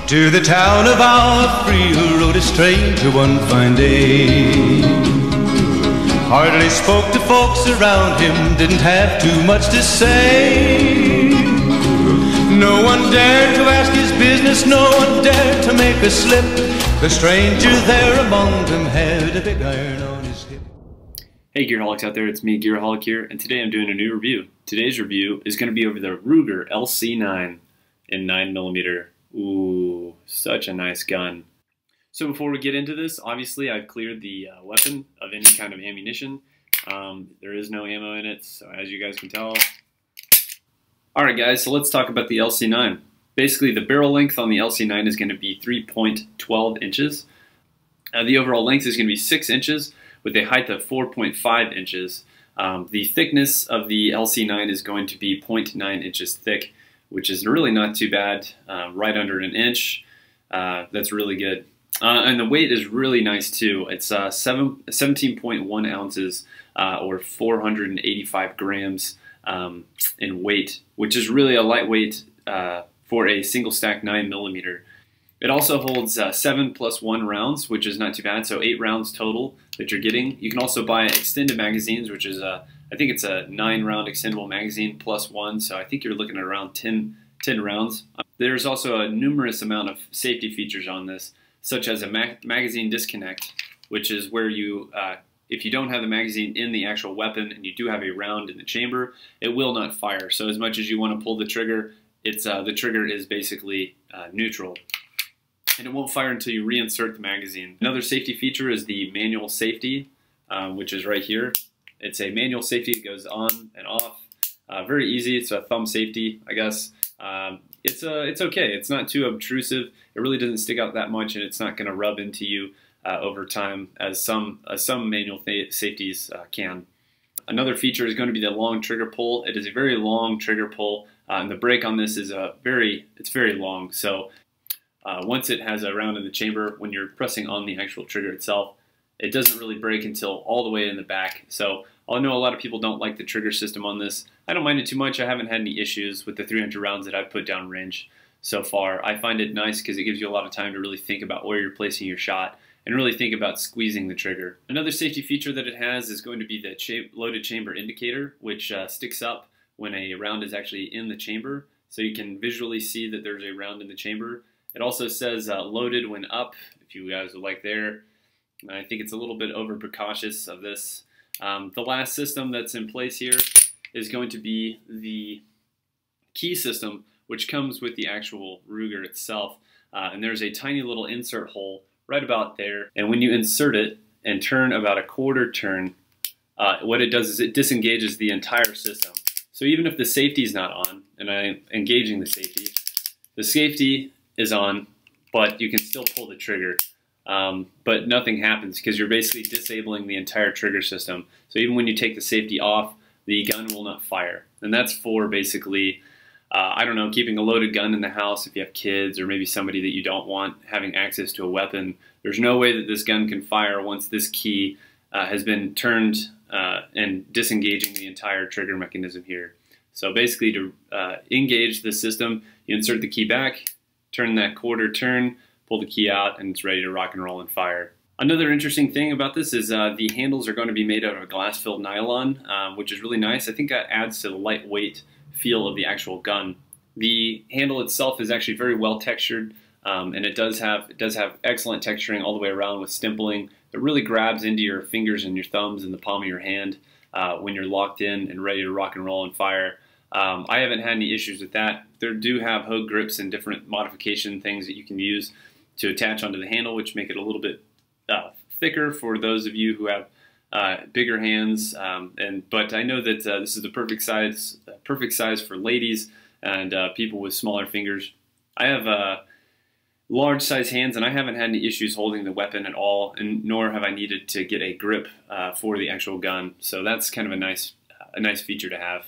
To the town of our free who rode a stranger one fine day. Hardly spoke to folks around him, didn't have too much to say. No one dared to ask his business, no one dared to make a slip. The stranger there among them had a big iron on his hip. Hey Gearaholics out there, it's me, Gearaholic here, and today I'm doing a new review. Today's review is going to be over the Ruger LC9 in 9mm. Ooh, such a nice gun. So before we get into this, obviously I've cleared the weapon of any kind of ammunition. There is no ammo in it, so as you guys can tell. Alright guys, so let's talk about the LC9. Basically the barrel length on the LC9 is going to be 3.12 inches. The overall length is going to be 6 inches with a height of 4.5 inches. The thickness of the LC9 is going to be 0.9 inches thick, which is really not too bad, right under an inch. That's really good. And the weight is really nice too. It's 17.1 ounces or 485 grams in weight, which is really a lightweight for a single stack 9mm. It also holds 7+1 rounds, which is not too bad, so 8 rounds total that you're getting. You can also buy extended magazines, which is I think it's a 9-round extendable magazine plus 1, so I think you're looking at around 10 rounds. There's also a numerous amount of safety features on this, such as a magazine disconnect, which is where you, if you don't have the magazine in the actual weapon and you do have a round in the chamber, it will not fire. So as much as you want to pull the trigger, the trigger is basically neutral. And it won't fire until you reinsert the magazine. Another safety feature is the manual safety, which is right here. It's a manual safety. It goes on and off. Very easy. It's a thumb safety, I guess. It's okay. It's not too obtrusive. It really doesn't stick out that much, and it's not going to rub into you over time as some manual safeties can. Another feature is going to be the long trigger pull. It is a very long trigger pull, and the break on this is very long. So once it has a round in the chamber, when you're pressing on the actual trigger itself, it doesn't really break until all the way in the back. So I know a lot of people don't like the trigger system on this. I don't mind it too much. I haven't had any issues with the 300 rounds that I've put down range so far. I find it nice because it gives you a lot of time to really think about where you're placing your shot and really think about squeezing the trigger. Another safety feature that it has is going to be the loaded chamber indicator, which sticks up when a round is actually in the chamber, so you can visually see that there's a round in the chamber. It also says loaded when up, if you guys would like there. I think it's a little bit over precautious of this. The last system that's in place here is going to be the key system, which comes with the actual Ruger itself. And there's a tiny little insert hole right about there. And when you insert it and turn about a quarter turn, what it does is it disengages the entire system. So even if the safety is not on, and I'm engaging the safety is on, but you can still pull the trigger. But nothing happens because you're basically disabling the entire trigger system. So even when you take the safety off, the gun will not fire. And that's for basically, I don't know, keeping a loaded gun in the house if you have kids or maybe somebody that you don't want having access to a weapon. There's no way that this gun can fire once this key has been turned and disengaging the entire trigger mechanism here. So basically to engage the system, you insert the key back, turn that quarter turn, pull the key out, and it's ready to rock and roll and fire. Another interesting thing about this is the handles are going to be made out of a glass-filled nylon, which is really nice. I think that adds to the lightweight feel of the actual gun. The handle itself is actually very well textured, and it does have excellent texturing all the way around with stimpling. It really grabs into your fingers and your thumbs and the palm of your hand when you're locked in and ready to rock and roll and fire. I haven't had any issues with that. There do have hook grips and different modification things that you can use to attach onto the handle, which make it a little bit thicker for those of you who have bigger hands. But I know that this is the perfect size for ladies and people with smaller fingers. I have large size hands, and I haven't had any issues holding the weapon at all, and nor have I needed to get a grip for the actual gun. So that's kind of a nice feature to have.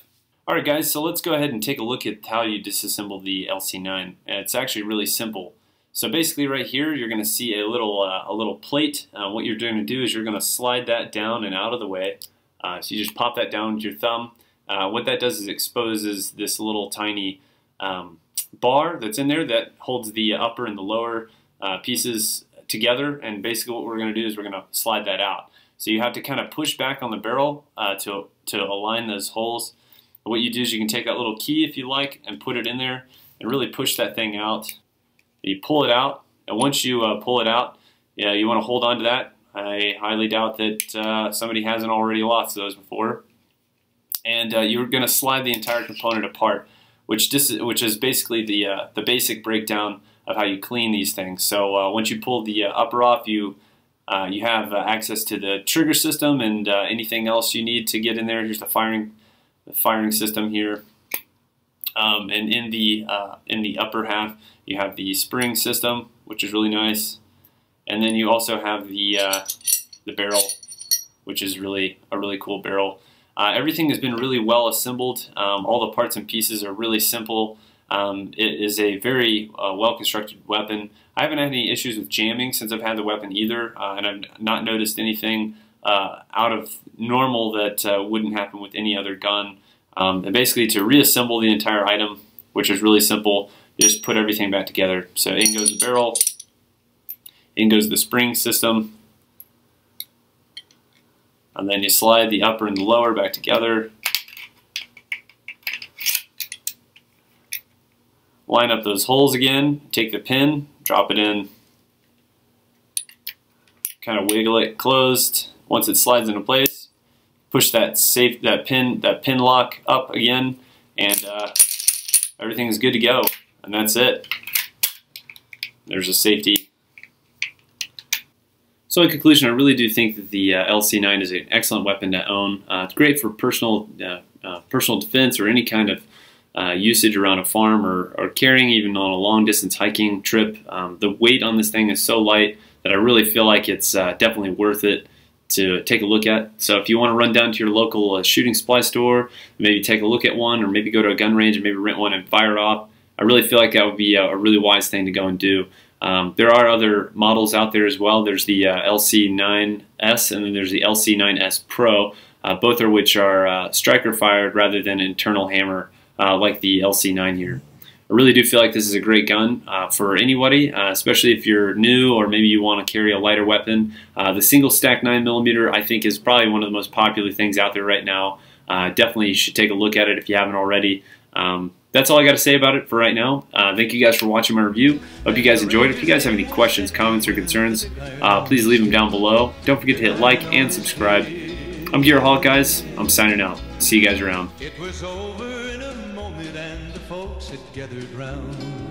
Alright guys, so let's go ahead and take a look at how you disassemble the LC9. And it's actually really simple. So basically right here you're going to see a little plate. What you're going to do is you're going to slide that down and out of the way. So you just pop that down with your thumb. What that does is exposes this little tiny bar that's in there that holds the upper and the lower pieces together, and basically what we're going to do is we're going to slide that out. So you have to kind of push back on the barrel to align those holes. And what you do is you can take that little key if you like and put it in there and really push that thing out. You pull it out, and once you pull it out, you want to hold on to that. I highly doubt that somebody hasn't already lost those before. And you're going to slide the entire component apart, which is basically the basic breakdown of how you clean these things. So once you pull the upper off, you have access to the trigger system and anything else you need to get in there. Here's the firing system here, and in the upper half you have the spring system, which is really nice, and then you also have the barrel, which is really a really cool barrel. Everything has been really well assembled. All the parts and pieces are really simple. It is a very well-constructed weapon. I haven't had any issues with jamming since I've had the weapon either, and I've not noticed anything out of normal that wouldn't happen with any other gun. And basically, to reassemble the entire item, which is really simple, you just put everything back together. So in goes the barrel, in goes the spring system, and then you slide the upper and the lower back together. Line up those holes again, take the pin, drop it in, kind of wiggle it closed. Once it slides into place, push that pin lock up again, and everything is good to go. And that's it. There's a safety. So in conclusion, I really do think that the LC9 is an excellent weapon to own. It's great for personal defense or any kind of usage around a farm or carrying even on a long distance hiking trip. The weight on this thing is so light that I really feel like it's definitely worth it to take a look at. So if you want to run down to your local shooting supply store, maybe take a look at one, or maybe go to a gun range and maybe rent one and fire it off, I really feel like that would be a really wise thing to go and do. There are other models out there as well. There's the LC9S, and then there's the LC9S Pro, both of which are striker fired rather than internal hammer like the LC9 here. I really do feel like this is a great gun for anybody, especially if you're new or maybe you want to carry a lighter weapon. The single stack 9mm I think is probably one of the most popular things out there right now. Definitely you should take a look at it if you haven't already. That's all I got to say about it for right now. Thank you guys for watching my review. Hope you guys enjoyed. If you guys have any questions, comments, or concerns, please leave them down below. Don't forget to hit like and subscribe. I'm Gearaholic, guys. I'm signing out. See you guys around. It was over in a moment and the folks had gathered round.